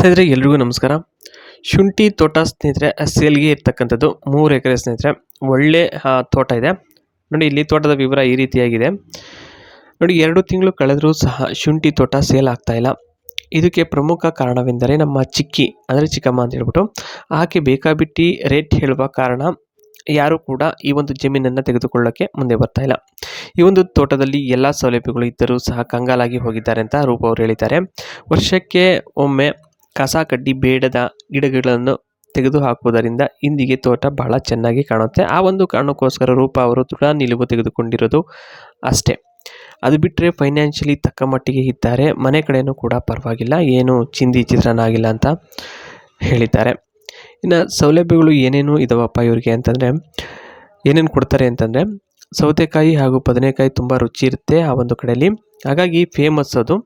ಸ್ನೇಹಿತರೆ ಎಲ್ರಿಗೂ ನಮಸ್ಕಾರ. ಶುಂಠಿ ತೋಟ ಸ್ನೇಹಿತರೆ ಸೇಲ್ಗೆ ಇರ್ತಕ್ಕಂಥದ್ದು 3 ಎಕರೆ ಸ್ನೇಹಿತರೆ. ಒಳ್ಳೆ ತೋಟ ಇದೆ ನೋಡಿ. ಇಲ್ಲಿ ತೋಟದ ವಿವರ ಈ ರೀತಿಯಾಗಿದೆ ನೋಡಿ. 2 ತಿಂಗಳು ಕಳೆದರೂ ಸಹ ಶುಂಠಿ ತೋಟ ಸೇಲ್ ಆಗ್ತಾ ಇಲ್ಲ. ಇದಕ್ಕೆ ಪ್ರಮುಖ ಕಾರಣವೆಂದರೆ ನಮ್ಮ ಚಿಕ್ಕಿ ಅಂದರೆ ಚಿಕ್ಕಮ್ಮ ಅಂತ ಹೇಳ್ಬಿಟ್ಟು ಆಕೆ ಬೇಕಾಬಿಟ್ಟಿ ರೇಟ್ ಹೇಳುವ ಕಾರಣ ಯಾರು ಕೂಡ ಈ ಒಂದು ಜಮೀನನ್ನು ತೆಗೆದುಕೊಳ್ಳೋಕ್ಕೆ ಮುಂದೆ ಬರ್ತಾ ಇಲ್ಲ. ಈ ಒಂದು ತೋಟದಲ್ಲಿ ಎಲ್ಲ ಸೌಲಭ್ಯಗಳು ಇದ್ದರೂ ಸಹ ಕಂಗಾಲಾಗಿ ಹೋಗಿದ್ದಾರೆ ಅಂತ ರೂಪ ಅವರು ಹೇಳಿದ್ದಾರೆ. ವರ್ಷಕ್ಕೆ ಒಮ್ಮೆ ಕಸ ಕಡ್ಡಿ ಬೇಡದ ಗಿಡಗಳನ್ನು ತೆಗೆದು ಹಾಕುವುದರಿಂದ ಇಂದಿಗೆ ತೋಟ ಬಹಳ ಚೆನ್ನಾಗಿ ಕಾಣುತ್ತೆ. ಆ ಒಂದು ಕಾರಣಕ್ಕೋಸ್ಕರ ರೂಪ ಅವರು ದೃಢ ನಿಲುವು ತೆಗೆದುಕೊಂಡಿರೋದು ಅಷ್ಟೇ. ಅದು ಬಿಟ್ಟರೆ ಫೈನಾನ್ಷಿಯಲಿ ತಕ್ಕ ಮಟ್ಟಿಗೆ ಇದ್ದಾರೆ. ಮನೆ ಕಡೆಯೂ ಕೂಡ ಪರವಾಗಿಲ್ಲ, ಏನು ಚಿಂದಿ ಚಿತ್ರಣ ಆಗಿಲ್ಲ ಅಂತ ಹೇಳಿದ್ದಾರೆ. ಇನ್ನು ಸೌಲಭ್ಯಗಳು ಏನೇನು ಇದಾವಪ್ಪ ಇವರಿಗೆ ಅಂತಂದರೆ, ಏನೇನು ಕೊಡ್ತಾರೆ ಅಂತಂದರೆ, ಸೌತೆಕಾಯಿ ಹಾಗೂ ಬದನೆಕಾಯಿ ತುಂಬ ರುಚಿ ಇರುತ್ತೆ ಆ ಒಂದು ಕಡೆಯಲ್ಲಿ, ಹಾಗಾಗಿ ಫೇಮಸ್ ಅದು.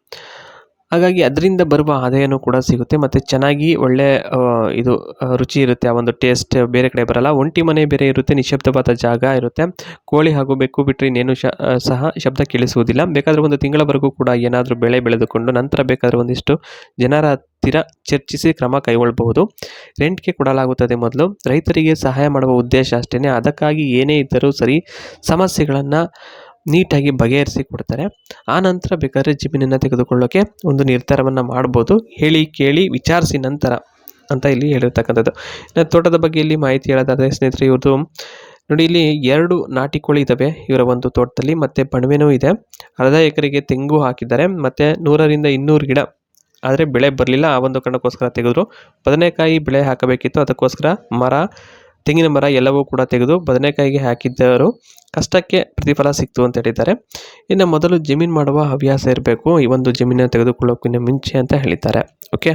ಹಾಗಾಗಿ ಅದರಿಂದ ಬರುವ ಆದಾಯನೂ ಕೂಡ ಸಿಗುತ್ತೆ ಮತ್ತು ಚೆನ್ನಾಗಿ ಒಳ್ಳೆ ರುಚಿ ಇರುತ್ತೆ. ಆ ಒಂದು ಟೇಸ್ಟ್ ಬೇರೆ ಕಡೆ ಬರಲ್ಲ. ಒಂಟಿ ಮನೆ ಬೇರೆ ಇರುತ್ತೆ, ನಿಶಬ್ದವಾದ ಜಾಗ ಇರುತ್ತೆ. ಕೋಳಿ ಹಾಗೂ ಬೆಕ್ಕು ಬಿಟ್ಟರೆ ಇನ್ನೇನು ಸಹ ಶಬ್ದ ಕೇಳಿಸುವುದಿಲ್ಲ. ಬೇಕಾದರೆ ಒಂದು ತಿಂಗಳವರೆಗೂ ಕೂಡ ಏನಾದರೂ ಬೆಳೆ ಬೆಳೆದುಕೊಂಡು ನಂತರ ಬೇಕಾದರೆ ಒಂದಿಷ್ಟು ಜನರ ಹತ್ತಿರ ಚರ್ಚಿಸಿ ಕ್ರಮ ಕೈಗೊಳ್ಳಬಹುದು. ರೆಂಟ್ಗೆ ಕೊಡಲಾಗುತ್ತದೆ. ಮೊದಲು ರೈತರಿಗೆ ಸಹಾಯ ಮಾಡುವ ಉದ್ದೇಶ ಅಷ್ಟೇ. ಅದಕ್ಕಾಗಿ ಏನೇ ಇದ್ದರೂ ಸರಿ ಸಮಸ್ಯೆಗಳನ್ನು ನೀಟಾಗಿ ಬಗೆಹರಿಸಿ ಕೊಡ್ತಾರೆ. ಆ ನಂತರ ಬೇಕಾದರೆ ಜಮೀನನ್ನು ತೆಗೆದುಕೊಳ್ಳೋಕೆ ಒಂದು ನಿರ್ಧಾರವನ್ನು ಮಾಡ್ಬೋದು. ಹೇಳಿ ಕೇಳಿ ವಿಚಾರಿಸಿ ನಂತರ ಅಂತ ಇಲ್ಲಿ ಹೇಳಿರ್ತಕ್ಕಂಥದ್ದು. ಇನ್ನು ತೋಟದ ಬಗ್ಗೆ ಇಲ್ಲಿ ಮಾಹಿತಿ ಹೇಳೋದಾದರೆ ಸ್ನೇಹಿತರೆ, ಇವ್ರದ್ದು ನೋಡಿ, ಇಲ್ಲಿ 2 ನಾಟಿ ಕೋಳಿ ಇದ್ದಾವೆ ಇವರ ಒಂದು ತೋಟದಲ್ಲಿ, ಮತ್ತು ಬಣವೆನೂ ಇದೆ. ಅರ್ಧ ಎಕರೆಗೆ ತೆಂಗು ಹಾಕಿದ್ದಾರೆ ಮತ್ತು 100ರಿಂದ 200 ಗಿಡ, ಆದರೆ ಬೆಳೆ ಬರಲಿಲ್ಲ. ಆ ಒಂದು ಕಾರಣಕ್ಕೋಸ್ಕರ ತೆಗೆದರು. ಬದನೆಕಾಯಿ ಬೆಳೆ ಹಾಕಬೇಕಿತ್ತು, ಅದಕ್ಕೋಸ್ಕರ ತೆಂಗಿನ ಮರ ಎಲ್ಲವೂ ಕೂಡ ತೆಗೆದು ಬದನೆಕಾಯಿಗೆ ಹಾಕಿದ್ದರು. ಕಷ್ಟಕ್ಕೆ ಪ್ರತಿಫಲ ಸಿಕ್ತು ಅಂತ ಹೇಳಿದ್ದಾರೆ. ಇನ್ನು ಮೊದಲು ಜಮೀನು ಮಾಡುವ ಹವ್ಯಾಸ ಇರಬೇಕು ಈ ಒಂದು ಜಮೀನನ್ನು ತೆಗೆದುಕೊಳ್ಳೋಕ್ಕಿಂತ ಮುಂಚೆ ಅಂತ ಹೇಳಿದ್ದಾರೆ. ಓಕೆ.